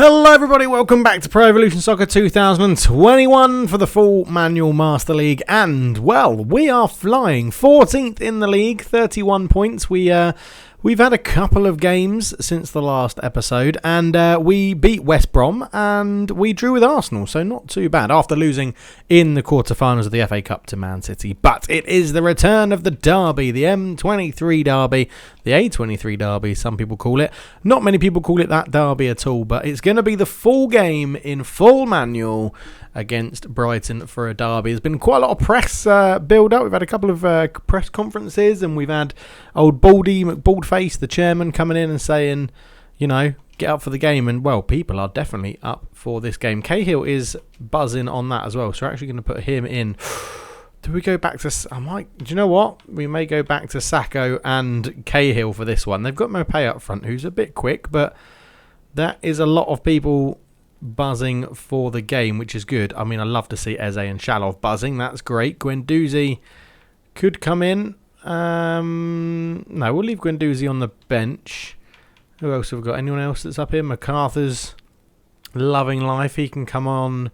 Hello everybody, welcome back to Pro Evolution Soccer 2021 for the full Manual Master League, and well, we are flying 14th in the league, 31 points. We've had a couple of games since the last episode, and we beat West Brom and we drew with Arsenal, so not too bad after losing in the quarterfinals of the FA Cup to Man City. But it is the return of the derby, the M23 derby, the A23 derby, some people call it. Not many people call it that derby at all, but it's going to be the full game in full manual against Brighton for a derby. There's been quite a lot of press build-up. We've had a couple of press conferences, and we've had old Baldface, the chairman, coming in and saying, you know, get up for the game. And, well, people are definitely up for this game. Cahill is buzzing on that as well, so we're actually going to put him in. Do we go back to... do you know what? We may go back to Sacco and Cahill for this one. They've got Mopé up front, who's a bit quick, but that is a lot of people buzzing for the game, which is good. I mean, I love to see Eze and Shalov buzzing. That's great. Guendouzi could come in. No, we'll leave Guendouzi on the bench. Who else have we got? Anyone else that's up here? MacArthur's loving life. He can come on.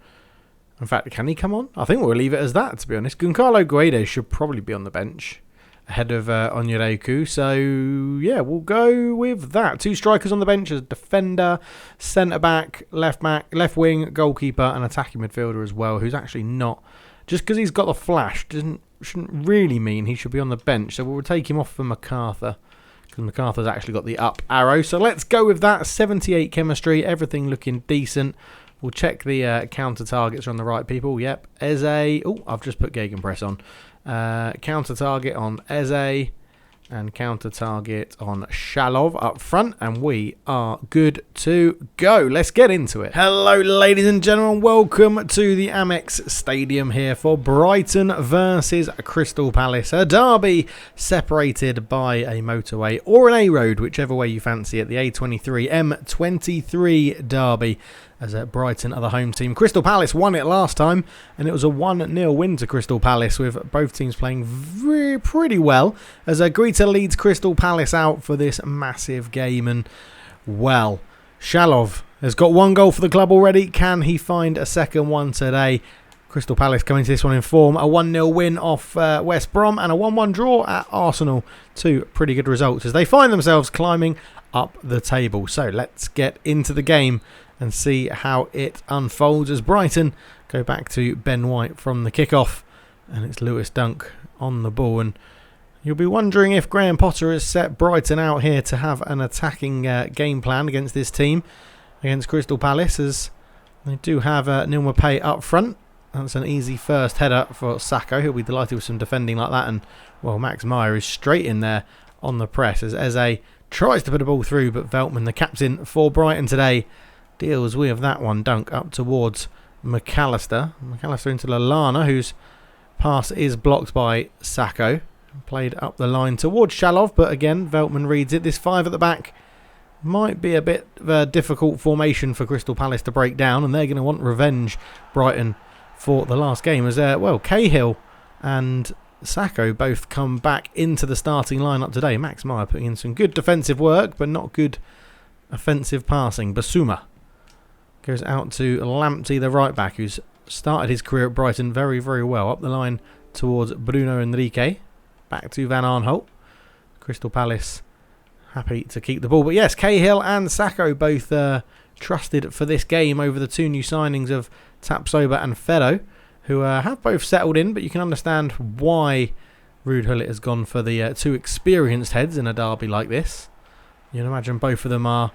In fact, can he come on? I think we'll leave it as that, to be honest. Goncalo Guedes should probably be on the bench ahead of Onyereku. So, yeah, we'll go with that. Two strikers on the bench as defender, centre-back, left wing, goalkeeper, and attacking midfielder as well, who's actually not... Just because he's got the flash shouldn't really mean he should be on the bench. So we'll take him off for MacArthur, because MacArthur's actually got the up arrow. So let's go with that. 78 chemistry, everything looking decent. We'll check the counter targets on the right people. Yep, Eze. Oh, I've just put Gegenpress on. Counter target on Eze and counter target on Shalov up front, and we are good to go. Let's get into it. Hello ladies and gentlemen, welcome to the Amex Stadium here for Brighton versus Crystal Palace, a derby separated by a motorway or an A road, whichever way you fancy it. The A23 M23 derby, as Brighton are the home team. Crystal Palace won it last time, and it was a 1-0 win to Crystal Palace, with both teams playing pretty well, as Greta leads Crystal Palace out for this massive game. And, well, Shalov has got one goal for the club already. Can he find a second one today? Crystal Palace coming to this one in form. A 1-0 win off West Brom and a 1-1 draw at Arsenal. Two pretty good results as they find themselves climbing up the table. So let's get into the game and see how it unfolds as Brighton go back to Ben White from the kickoff, and it's Lewis Dunk on the ball. And you'll be wondering if Graham Potter has set Brighton out here to have an attacking game plan against this team, against Crystal Palace, as they do have Neil Mopé up front. That's an easy first header for Sacco. He'll be delighted with some defending like that. And, well, Max Meyer is straight in there on the press as Eze tries to put a ball through, but Veltman, the captain for Brighton today, deals with that one. Dunk up towards McAllister. McAllister into Lallana, whose pass is blocked by Sacco. Played up the line towards Shalov, but again, Veltman reads it. This five at the back might be a bit of a difficult formation for Crystal Palace to break down, and they're going to want revenge, Brighton, for the last game. As well, Cahill and Sacco both come back into the starting lineup today. Max Meyer putting in some good defensive work, but not good offensive passing. Basuma goes out to Lamptey, the right back, who's started his career at Brighton very, very well. Up the line towards Bruno Henrique. Back to Van Aanholt. Crystal Palace happy to keep the ball. But yes, Cahill and Sacco both trusted for this game over the two new signings of Tapsoba and Ferro, who have both settled in, but you can understand why Ruud Gullit has gone for the two experienced heads in a derby like this. You can imagine both of them are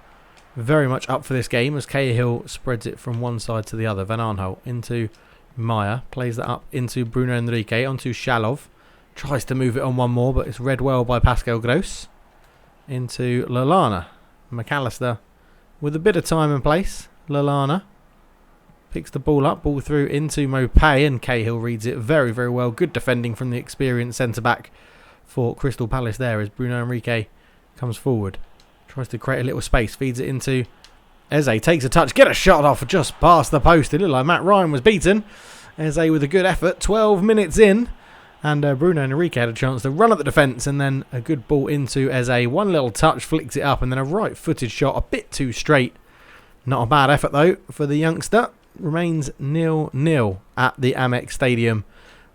very much up for this game, as Cahill spreads it from one side to the other. Van Aanholt into Meyer, plays that up into Bruno Henrique, onto Shalov. Tries to move it on one more, but it's read well by Pascal Gross. Into Lallana. McAllister with a bit of time and place. Lallana picks the ball up, ball through into Mopé, and Cahill reads it very, very well. Good defending from the experienced centre-back for Crystal Palace there as Bruno Henrique comes forward. Tries to create a little space, feeds it into Eze, takes a touch, get a shot off just past the post. It looked like Matt Ryan was beaten. Eze with a good effort, 12 minutes in. And Bruno Henrique had a chance to run at the defence, and then a good ball into Eze. One little touch, flicks it up, and then a right-footed shot, a bit too straight Not a bad effort, though, for the youngster. Remains 0-0 at the Amex Stadium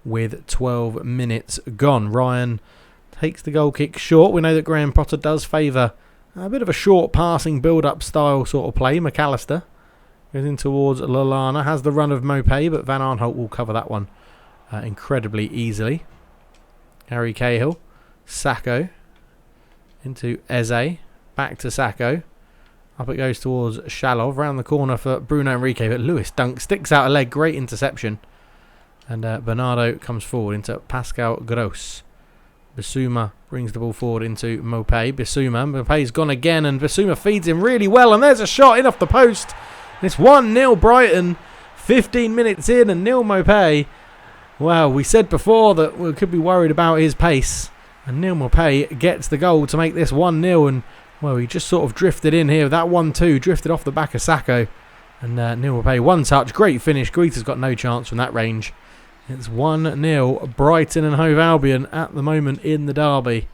with 12 minutes gone. Ryan takes the goal kick short. We know that Graham Potter does favour a bit of a short passing build-up style sort of play. McAllister goes in towards Lallana. Has the run of Mopé, but Van Aanholt will cover that one incredibly easily. Harry Cahill. Sakho into Eze. Back to Sakho. Up it goes towards Shalov. Round the corner for Bruno Henrique, but Lewis Dunk sticks out a leg. Great interception. And Bernardo comes forward into Pascal Gross. Bissouma brings the ball forward into Mopé. Mopé's gone again, and Bissouma feeds him really well. And there's a shot in off the post. It's 1-0 Brighton. 15 minutes in, and 0 Mopé. Well, we said before that we could be worried about his pace. And Neil Mopé gets the goal to make this 1-0. And, well, he just sort of drifted in here. That 1-2 drifted off the back of Sakho. And Neil Mopé, one touch. Great finish. Guita's got no chance from that range. It's 1-0 Brighton and Hove Albion at the moment in the derby.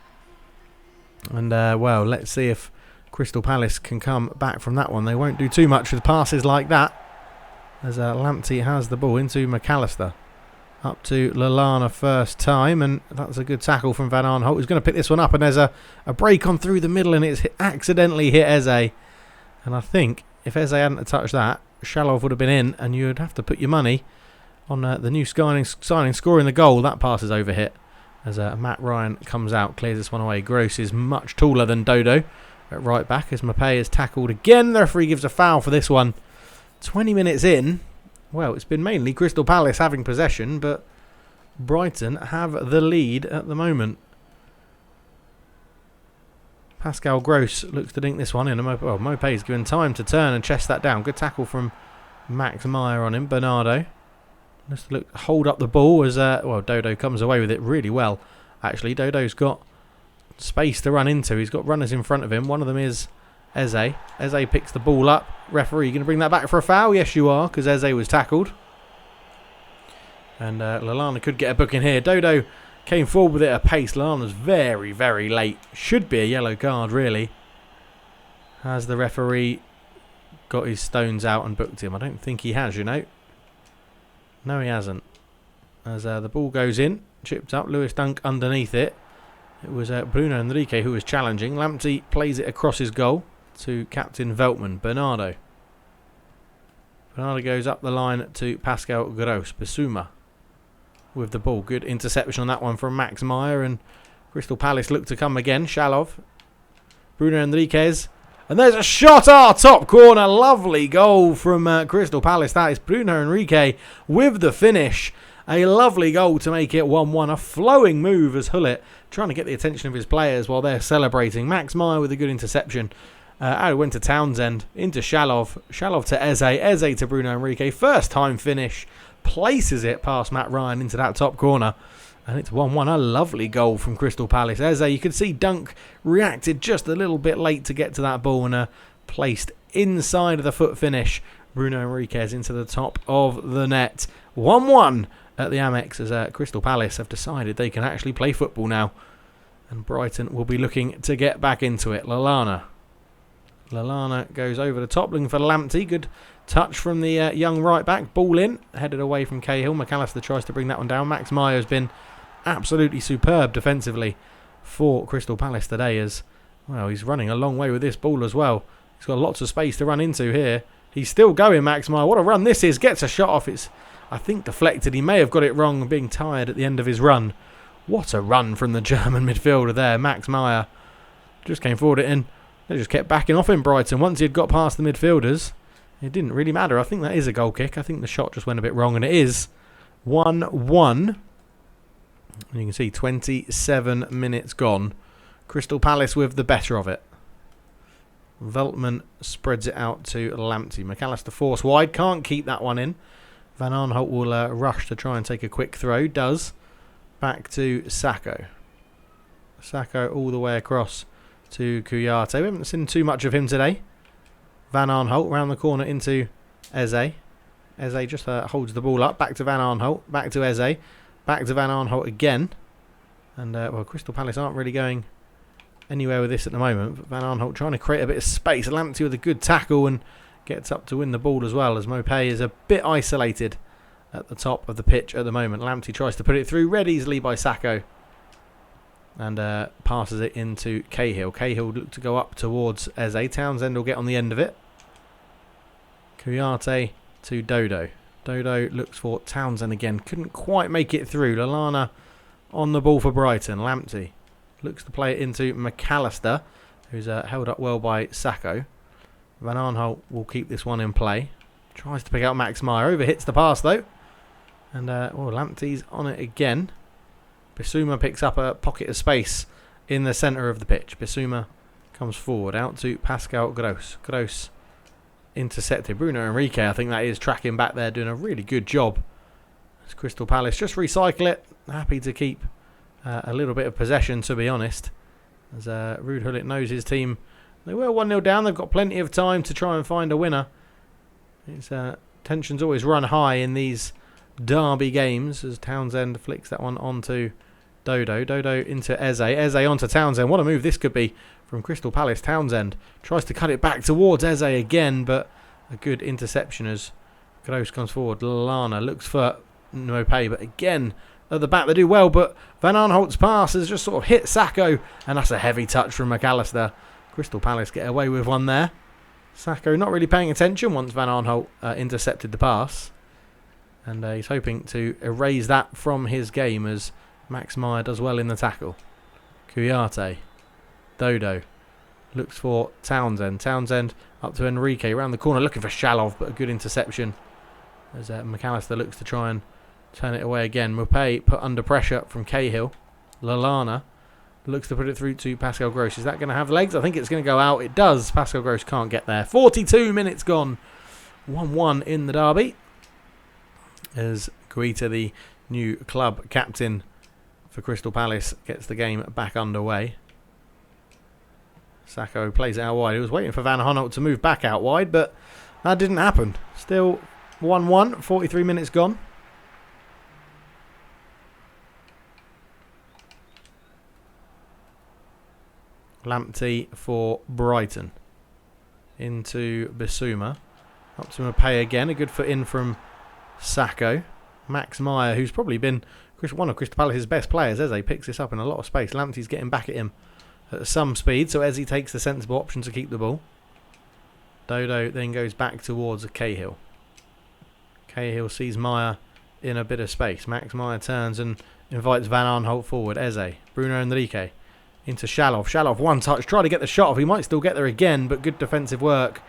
And, well, let's see if Crystal Palace can come back from that one. They won't do too much with passes like that. As Lamptey has the ball into McAllister. Up to Lallana first time, and that's a good tackle from Van Aanholt. He's going to pick this one up, and there's a break on through the middle, and it's accidentally hit Eze. And I think if Eze hadn't touched that, Shalov would have been in, and you'd have to put your money on the new signing scoring the goal. That pass is overhit as Matt Ryan comes out, clears this one away. Gross is much taller than Dodo at right back as Mopé is tackled again. The referee gives a foul for this one. 20 minutes in. Well, it's been mainly Crystal Palace having possession, but Brighton have the lead at the moment. Pascal Gross looks to dink this one in. Mopé's given time to turn and chest that down. Good tackle from Max Meyer on him. Bernardo. Let's hold up the ball as Dodo comes away with it really well. Actually, Dodo's got space to run into. He's got runners in front of him. One of them is Eze. Eze picks the ball up. Referee, you going to bring that back for a foul? Yes, you are, because Eze was tackled. And Lallana could get a book in here. Dodo came forward with it at pace. Lallana's very, very late. Should be a yellow card, really. Has the referee got his stones out and booked him? I don't think he has, you know. No, he hasn't. As the ball goes in, chipped up, Lewis Dunk underneath it. It was Bruno Henrique who was challenging. Lamptey plays it across his goal to captain Veltman. Bernardo goes up the line to Pascal Gross. Bissouma with the ball. Good interception on that one from Max Meyer, and Crystal Palace look to come again. Shalov. Bruno Henriquez. And there's a shot, top corner. Lovely goal from Crystal Palace. That is Bruno Henrique with the finish. A lovely goal to make it 1-1. A flowing move as Gullit trying to get the attention of his players while they're celebrating. Max Meyer with a good interception. Out went to Townsend, into Shalov. Shalov to Eze. Eze to Bruno Henrique. First time finish. Places it past Matt Ryan into that top corner. And it's 1-1. A lovely goal from Crystal Palace. Eze, you could see Dunk reacted just a little bit late to get to that ball and placed inside of the foot finish. Bruno Henriquez into the top of the net. 1-1 at the Amex as Crystal Palace have decided they can actually play football now. And Brighton will be looking to get back into it. Lallana goes over the top looking for Lamptey. Good touch from the young right back. Ball in, headed away from Cahill. McAllister tries to bring that one down. Max Meyer has been absolutely superb defensively for Crystal Palace today as, well, he's running a long way with this ball as well. He's got lots of space to run into here. He's still going, Max Meyer. What a run this is. Gets a shot off. It's, I think, deflected. He may have got it wrong, being tired at the end of his run. What a run from the German midfielder there. Max Meyer just came forward and they just kept backing off in Brighton. Once he had got past the midfielders, it didn't really matter. I think that is a goal kick. I think the shot just went a bit wrong, and it is 1-1. And you can see 27 minutes gone. Crystal Palace with the better of it. Veltman spreads it out to Lamptey. McAllister force wide. Can't keep that one in. Van Aanholt will rush to try and take a quick throw. Does. Back to Sakho. Sakho all the way across to Kouyaté. We haven't seen too much of him today. Van Aanholt round the corner into Eze. Eze just holds the ball up. Back to Van Aanholt. Back to Eze. Back to Van Aanholt again. And, well, Crystal Palace aren't really going anywhere with this at the moment. But Van Aanholt trying to create a bit of space. Lamptey with a good tackle and gets up to win the ball as well, as Maupay is a bit isolated at the top of the pitch at the moment. Lamptey tries to put it through, read easily by Sakho, and passes it into Cahill. Cahill look to go up towards Eze. Townsend will get on the end of it. Kouyaté to Dodo. Dodo looks for Townsend again. Couldn't quite make it through. Lallana on the ball for Brighton. Lamptey looks to play it into McAllister, who's held up well by Sakho. Van Aanholt will keep this one in play. Tries to pick out Max Meyer. Overhits the pass though. And Lamptey's on it again. Bissouma picks up a pocket of space in the centre of the pitch. Bissouma comes forward out to Pascal Gross. Gross intercepted. Bruno Enrique, I think that is, tracking back there, doing a really good job. As Crystal Palace just recycle it. Happy to keep a little bit of possession, to be honest. As Ruud Gullit knows his team, they were 1-0 down. They've got plenty of time to try and find a winner. It's tensions always run high in these derby games, as Townsend flicks that one onto Dodo. Dodo into Eze. Eze onto Townsend. What a move this could be from Crystal Palace. Townsend tries to cut it back towards Eze again, but a good interception as Gross comes forward. Lallana looks for Maupay, but again at the back they do well, but Van Aanholt's pass has just sort of hit Sakho, and that's a heavy touch from McAllister. Crystal Palace get away with one there. Sakho not really paying attention once Van Aanholt intercepted the pass, and he's hoping to erase that from his game as Max Meyer does well in the tackle. Kouyaté. Dodo looks for Townsend. Townsend up to Enrique around the corner looking for Shalov, but a good interception as McAllister looks to try and turn it away again. Maupay put under pressure from Cahill. Lallana looks to put it through to Pascal Gross. Is that going to have legs? I think it's going to go out. It does. Pascal Gross can't get there. 42 minutes gone. 1-1 in the derby. As Guita, the new club captain for Crystal Palace, gets the game back underway. Sakho plays it out wide. He was waiting for Van Aanholt to move back out wide, but that didn't happen. Still 1-1. 43 minutes gone. Lamptey for Brighton. Into Bissouma. Up to Maupay again. A good foot in from Sakho. Max Meyer, who's probably been one of Crystal Palace's best players. Eze picks this up in a lot of space. Lamptey's getting back at him at some speed, so Eze takes the sensible option to keep the ball. Dodo then goes back towards Cahill. Cahill sees Meyer in a bit of space. Max Meyer turns and invites Van Aanholt forward. Eze. Bruno Enrique. Into Shalov. Shalov one touch. Try to get the shot off. He might still get there again, but good defensive work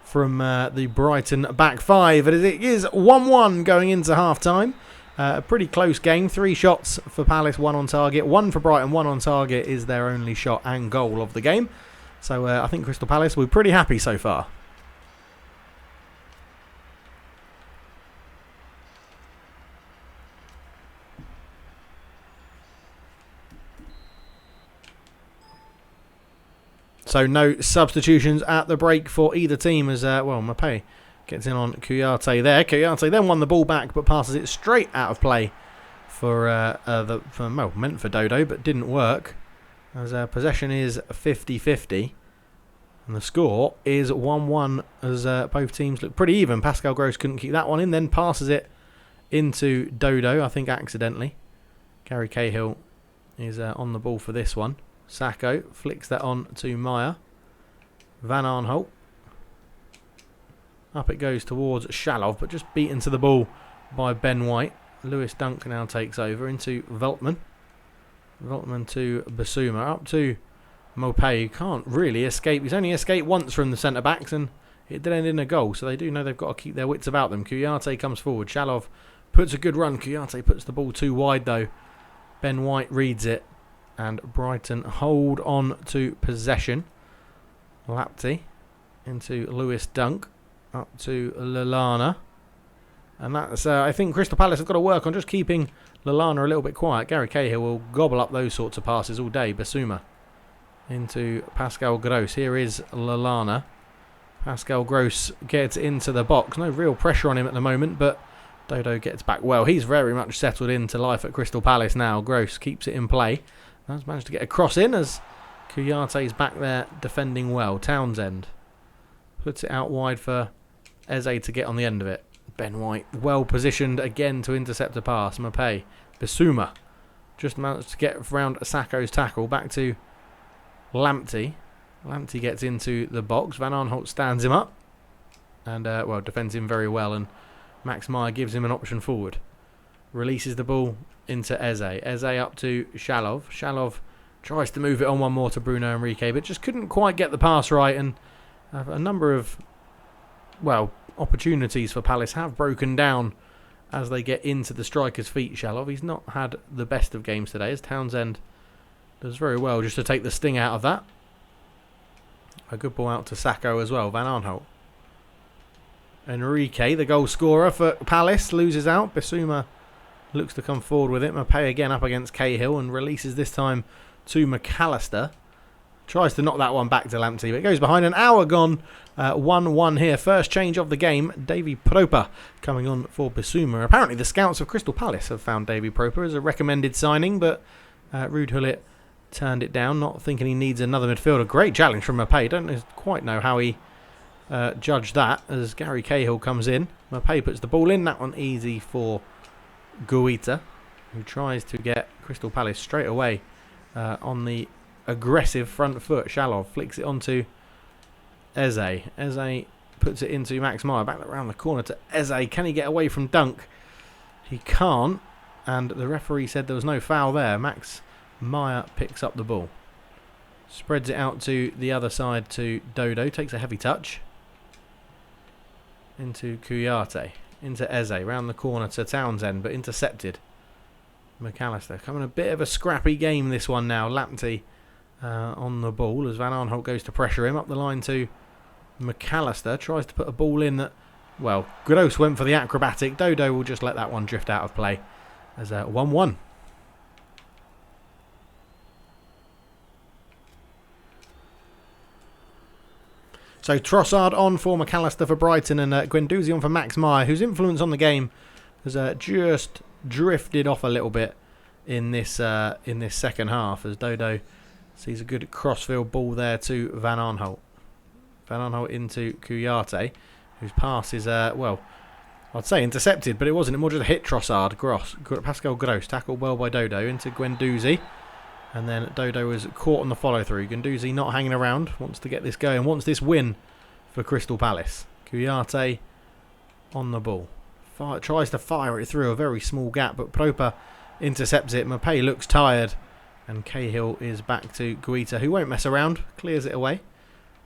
from the Brighton back five. It is 1-1 going into half-time. A pretty close game. 3 shots for Palace, 1 on target. 1 for Brighton, 1 on target is their only shot and goal of the game. So I think Crystal Palace, we're pretty happy so far. So no substitutions at the break for either team as, Maupay gets in on Kouyaté there. Kouyaté then won the ball back but passes it straight out of play meant for Dodo, but didn't work. As possession is 50-50. And the score is 1-1 as both teams look pretty even. Pascal Gross couldn't keep that one in, then passes it into Dodo, I think accidentally. Gary Cahill is on the ball for this one. Sakho flicks that on to Meyer. Van Aanholt. Up it goes towards Shalov, but just beaten to the ball by Ben White. Lewis Dunk now takes over into Veltman. Veltman to Bissouma. Up to Maupay, who can't really escape. He's only escaped once from the centre-backs, and it did end in a goal, so they do know they've got to keep their wits about them. Kouyaté comes forward. Shalov puts a good run. Kouyaté puts the ball too wide, though. Ben White reads it. And Brighton hold on to possession. Lamptey into Lewis Dunk. Up to Lallana. And that's, I think Crystal Palace have got to work on just keeping Lallana a little bit quiet. Gary Cahill will gobble up those sorts of passes all day. Bissouma into Pascal Gross. Here is Lallana. Pascal Gross gets into the box. No real pressure on him at the moment, but Dodo gets back well. He's very much settled into life at Crystal Palace now. Gross keeps it in play. Has managed to get a cross in as Kouyaté's back there defending well. Townsend Puts it out wide for Eze to get on the end of it. Ben White well positioned again to intercept a pass. Maupay. Bissouma just managed to get around Sakho's tackle. Back to Lamptey. Lamptey gets into the box. Van Aanholt stands him up. And, well, defends him very well. And Max Meyer gives him an option forward. Releases the ball into Eze. Eze up to Shalov. Shalov tries to move it on one more to Bruno Henrique, but just couldn't quite get the pass right. And a number of, well, opportunities for Palace have broken down as they get into the striker's feet. Shalov, he's not had the best of games today, as Townsend does very well just to take the sting out of that. A good ball out to Sakho as well. Van Aanholt. Enrique, the goal scorer for Palace, loses out. Bissouma looks to come forward with it. Maupay again up against Cahill and releases this time to McAllister. Tries to knock that one back to Lamptey, but it goes behind. An hour gone. 1-1 here. First change of the game. Davy Proper coming on for Bissouma. Apparently the scouts of Crystal Palace have found Davy Proper as a recommended signing, but Ruud Gullit turned it down, not thinking he needs another midfielder. Great challenge from Maupay. Don't quite know how he judged that as Gary Cahill comes in. Maupay puts the ball in. That one easy for Guaita, who tries to get Crystal Palace straight away on the aggressive front foot. Shalov flicks it onto Eze. Eze puts it into Max Meyer. Back around the corner to Eze. Can he get away from Dunk? He can't. And the referee said there was no foul there. Max Meyer picks up the ball. Spreads it out to the other side to Dodo. Takes a heavy touch. Into Kouyaté. Into Eze. Round the corner to Townsend, but intercepted. McAllister. Coming a bit of a scrappy game this one now. Lamptey on the ball as Van Aanholt goes to pressure him. Up the line to McAllister. Tries to put a ball in that, well, Gross went for the acrobatic. Dodo will just let that one drift out of play as 1-1. So Trossard on for McAllister for Brighton and Guendouzi on for Max Meyer, whose influence on the game has just drifted off a little bit in this second half as Dodo sees a good crossfield ball there to Van Aanholt. Van Aanholt into Kouyaté, whose pass is, well, I'd say intercepted, but it wasn't. It more just a hit Trossard. Pascal Gross tackled well by Dodo into Guendouzi. And then Dodo was caught on the follow-through. Guendouzi not hanging around. Wants to get this going. Wants this win for Crystal Palace. Kouyaté on the ball. Tries to fire it through a very small gap, but Proper intercepts it. Maupay looks tired. And Cahill is back to Guaita, who won't mess around. Clears it away.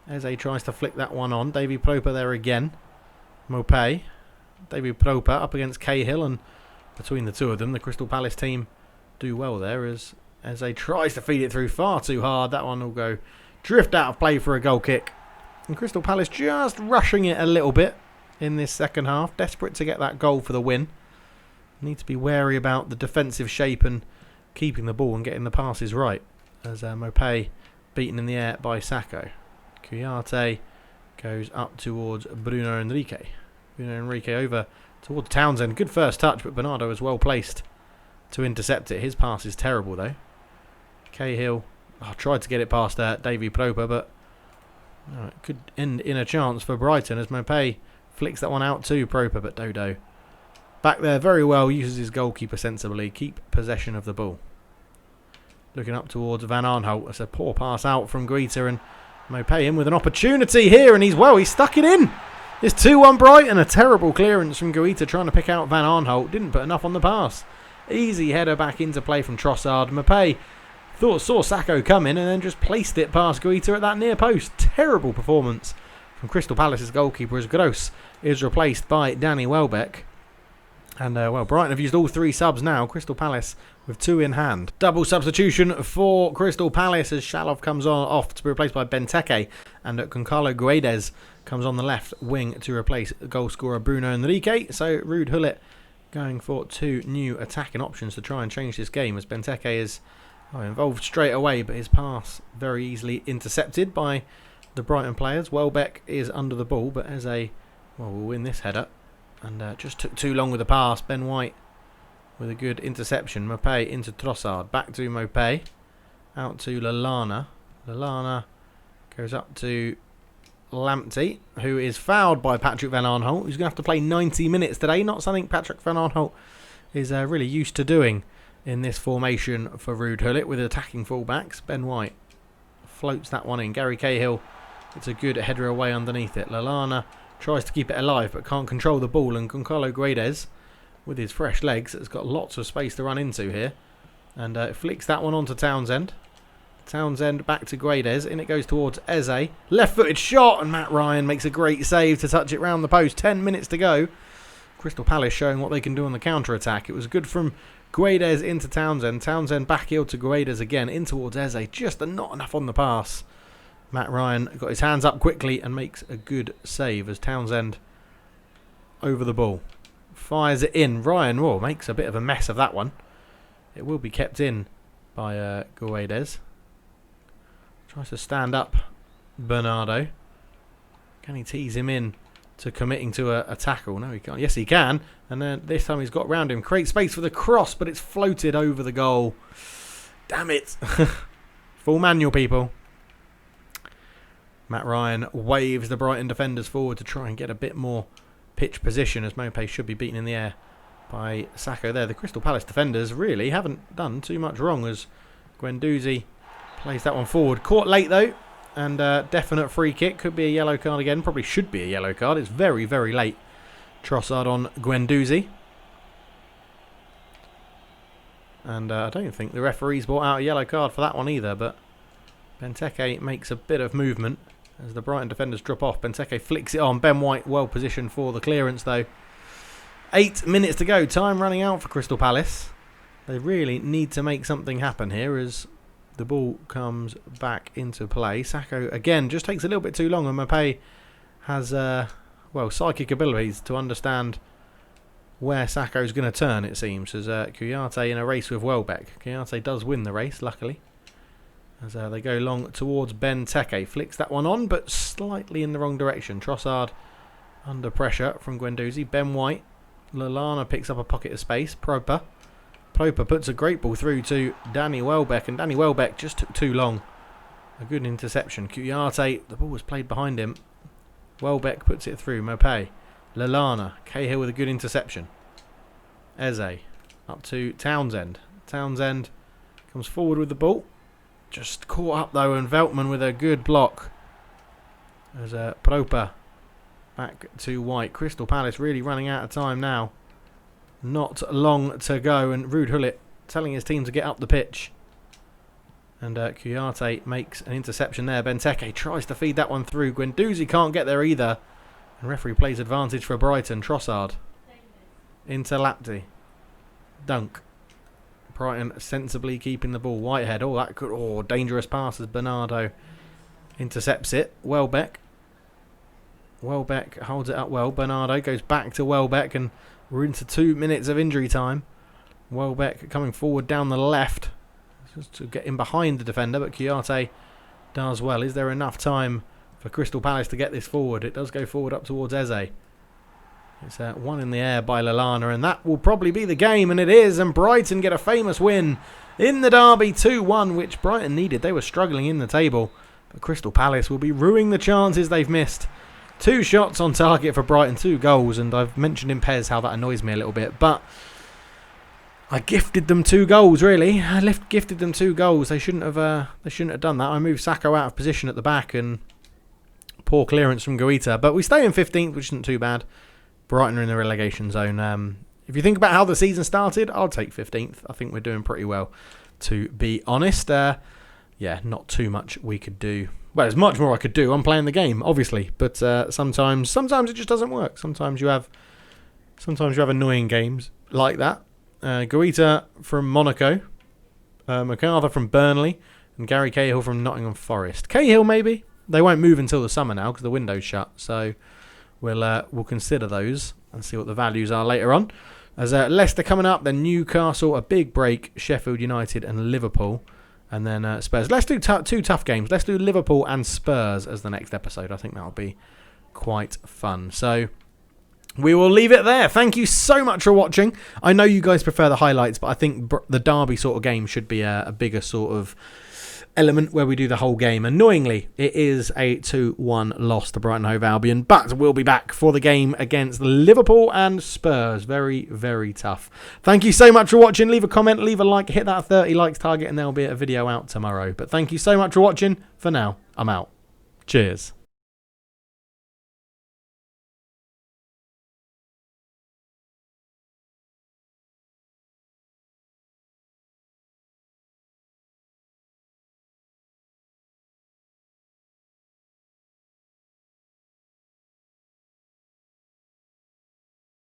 Eze tries to flick that one on. Davy Proper there again. Maupay. Davy Proper up against Cahill. And between the two of them, the Crystal Palace team do well there as Eze tries to feed it through far too hard. That one will go drift out of play for a goal kick. And Crystal Palace just rushing it a little bit in this second half. Desperate to get that goal for the win. Need to be wary about the defensive shape and keeping the ball and getting the passes right. As Maupay beaten in the air by Sakho. Kouyaté goes up towards Bruno Henrique. Bruno Henrique over towards Townsend. Good first touch, but Bernardo is well placed to intercept it. His pass is terrible though. Cahill tried to get it past Davy Proper, but it could end in a chance for Brighton as Maupay flicks that one out to Proper, but Dodo back there very well, uses his goalkeeper sensibly, keep possession of the ball. Looking up towards Van Aanholt. It's a poor pass out from Guaita and Maupay in with an opportunity here, and he's stuck it in. It's 2-1 Brighton. A terrible clearance from Guaita trying to pick out Van Aanholt. Didn't put enough on the pass. Easy header back into play from Trossard. Maupay saw Sakho come in and then just placed it past Guaita at that near post. Terrible performance from Crystal Palace's goalkeeper as Gross is replaced by Danny Welbeck. And, well, Brighton have used all three subs now. Crystal Palace with 2 in hand. Double substitution for Crystal Palace as Shalov comes off to be replaced by Benteke. And Goncalo Guedes comes on the left wing to replace goal scorer Bruno Henrique. So Ruud Gullit going for 2 new attacking options to try and change this game as Benteke is involved straight away, but his pass very easily intercepted by the Brighton players. Welbeck is under the ball, but will win this header. And just took too long with the pass. Ben White with a good interception. Maupay into Trossard. Back to Maupay. Out to Lallana. Lallana goes up to Lamptey, who is fouled by Patrick van Aanholt, who's going to have to play 90 minutes today. Not something Patrick van Aanholt is really used to doing in this formation for Ruud Gullit with attacking fullbacks. Ben White floats that one in. Gary Cahill, it's a good header away underneath it. Lallana tries to keep it alive but can't control the ball, and Goncalo Guedes, with his fresh legs, has got lots of space to run into here, and flicks that one onto Townsend. Townsend back to Guedes, in it goes towards Eze. Left-footed shot, and Matt Ryan makes a great save to touch it round the post. 10 minutes to go. Crystal Palace showing what they can do on the counter-attack. It was good from Guedes into Townsend. Townsend back heel to Guedes again, in towards Eze. Just not enough on the pass. Matt Ryan got his hands up quickly and makes a good save as Townsend over the ball. Fires it in. Ryan makes a bit of a mess of that one. It will be kept in by Guedes. Tries to stand up Bernardo. Can he tease him in to committing to a tackle? No, he can't. Yes, he can. And then this time he's got round him. Creates space for the cross, but it's floated over the goal. Damn it. Full manual, people. Matt Ryan waves the Brighton defenders forward to try and get a bit more pitch position, as Mopé should be beaten in the air by Sakho there. The Crystal Palace defenders really haven't done too much wrong as Guendouzi plays that one forward. Caught late though, and definite free kick. Could be a yellow card again. Probably should be a yellow card. It's very, very late. Trossard on Guendouzi. And I don't think the referees brought out a yellow card for that one either, but Benteke makes a bit of movement as the Brighton defenders drop off. Benteke flicks it on. Ben White well positioned for the clearance though. 8 minutes to go. Time running out for Crystal Palace. They really need to make something happen here as the ball comes back into play. Sakho again just takes a little bit too long, and Mopé has psychic abilities to understand where Sakho's going to turn, it seems, as Kouyaté in a race with Welbeck. Kouyaté does win the race, luckily, as they go long towards Benteke. Flicks that one on, but slightly in the wrong direction. Trossard under pressure from Guendouzi. Ben White. Lallana picks up a pocket of space. Proper puts a great ball through to Danny Welbeck, and Danny Welbeck just took too long. A good interception. Kouyaté, the ball was played behind him. Welbeck puts it through. Mopé. Lallana. Cahill with a good interception. Eze up to Townsend. Townsend comes forward with the ball. Just caught up though, and Veltman with a good block. There's Proper back to White. Crystal Palace really running out of time now. Not long to go, and Ruud Gullit telling his team to get up the pitch. And Kouyaté makes an interception there. Benteke tries to feed that one through. Guendouzi can't get there either. And referee plays advantage for Brighton. Trossard into Lamptey. Dunk. Brighton sensibly keeping the ball. Whitehead. Dangerous pass as Bernardo intercepts it. Welbeck holds it up well. Bernardo goes back to Welbeck, and we're into 2 minutes of injury time. Welbeck coming forward down the left just to get in behind the defender, but Kouyaté does well. Is there enough time for Crystal Palace to get this forward? It does go forward up towards Eze. It's one in the air by Lallana, and that will probably be the game, and it is. And Brighton get a famous win in the derby, 2-1, which Brighton needed. They were struggling in the table, but Crystal Palace will be ruining the chances they've missed. 2 shots on target for Brighton, 2 goals, and I've mentioned in PES how that annoys me a little bit, but I gifted them 2 goals, really. Gifted them 2 goals. They shouldn't have done that. I moved Sakho out of position at the back, and poor clearance from Guaita. But we stay in 15th, which isn't too bad. Brighton are in the relegation zone. If you think about how the season started, I'll take 15th. I think we're doing pretty well, to be honest. Not too much we could do. Well, there's much more I could do. I'm playing the game, obviously, but sometimes it just doesn't work. Sometimes you have annoying games like that. Guaita from Monaco, MacArthur from Burnley, and Gary Cahill from Nottingham Forest. Cahill maybe. They won't move until the summer now because the window's shut. So we'll consider those and see what the values are later on. As Leicester coming up, then Newcastle, a big break, Sheffield United and Liverpool. And then Spurs. Let's do 2 tough games. Let's do Liverpool and Spurs as the next episode. I think that'll be quite fun. So we will leave it there. Thank you so much for watching. I know you guys prefer the highlights, but I think the derby sort of game should be a bigger sort of element where we do the whole game. Annoyingly, it is a 2-1 loss to Brighton Hove Albion, but we'll be back for the game against Liverpool and Spurs. Very, very tough. Thank you so much for watching. Leave a comment, leave a like, hit that 30 likes target, and there'll be a video out tomorrow. But thank you so much for watching. For now, I'm out. Cheers.